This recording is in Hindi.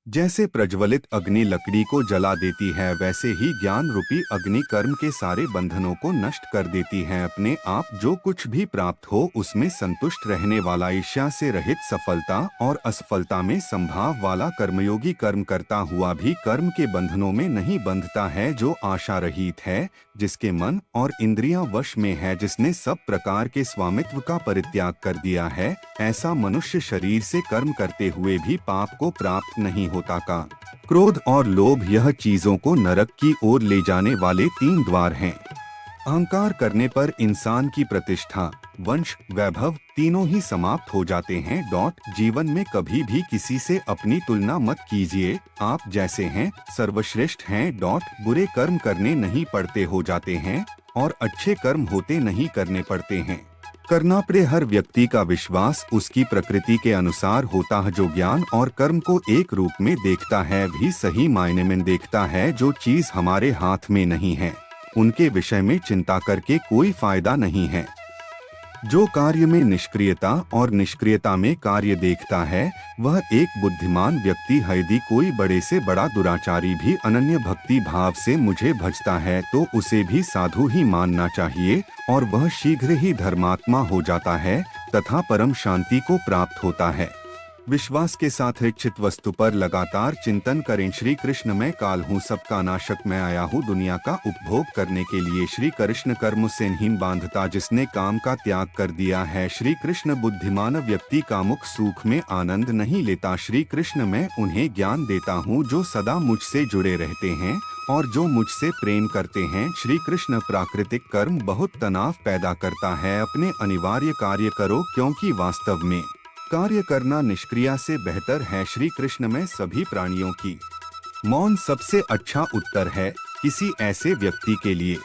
जैसे प्रज्वलित अग्नि लकड़ी को जला देती है, वैसे ही ज्ञान रूपी अग्नि कर्म के सारे बंधनों को नष्ट कर देती है। अपने आप जो कुछ भी प्राप्त हो उसमें संतुष्ट रहने वाला, ईर्ष्या से रहित, सफलता और असफलता में संभाव वाला कर्मयोगी कर्म करता हुआ भी कर्म के बंधनों में नहीं बंधता है। जो आशा रहित है, जिसके मन और इंद्रियां वश में है, जिसने सब प्रकार के स्वामित्व का परित्याग कर दिया है, ऐसा मनुष्य शरीर से कर्म करते हुए भी पाप को प्राप्त नहीं होता का। क्रोध और लोभ यह चीजों को नरक की ओर ले जाने वाले तीन द्वार हैं। अहंकार करने पर इंसान की प्रतिष्ठा, वंश, वैभव तीनों ही समाप्त हो जाते हैं। जीवन में कभी भी किसी से अपनी तुलना मत कीजिए। आप जैसे हैं सर्वश्रेष्ठ हैं। बुरे कर्म करने नहीं पड़ते हो जाते हैं और अच्छे कर्म होते नहीं करने पड़ते हैं। करना पड़े हर व्यक्ति का विश्वास उसकी प्रकृति के अनुसार होता है। जो ज्ञान और कर्म को एक रूप में देखता है, भी सही मायने में देखता है। जो चीज हमारे हाथ में नहीं है, उनके विषय में चिंता करके कोई फायदा नहीं है। जो कार्य में निष्क्रियता और निष्क्रियता में कार्य देखता है, वह एक बुद्धिमान व्यक्ति है। यदि कोई बड़े से बड़ा दुराचारी भी अनन्य भक्ति भाव से मुझे भजता है, तो उसे भी साधु ही मानना चाहिए और वह शीघ्र ही धर्मात्मा हो जाता है तथा परम शांति को प्राप्त होता है। विश्वास के साथ इच्छित वस्तु पर लगातार चिंतन करें। श्री कृष्ण, मैं काल हूँ, सबका नाशक, मैं आया हूँ दुनिया का उपभोग करने के लिए। श्री कृष्ण कर्म से नहीं बांधता, जिसने काम का त्याग कर दिया है। श्री कृष्ण बुद्धिमान व्यक्ति कामुक सुख में आनंद नहीं लेता। श्री कृष्ण, मैं उन्हें ज्ञान देता हूँ जो सदा मुझसे जुड़े रहते हैं और जो मुझसे प्रेम करते हैं। श्री कृष्ण, प्राकृतिक कर्म बहुत तनाव पैदा करता है। अपने अनिवार्य कार्य करो, क्योंकि वास्तव में कार्य करना निष्क्रिया से बेहतर है। श्री कृष्ण, में सभी प्राणियों की मौन सबसे अच्छा उत्तर है किसी ऐसे व्यक्ति के लिए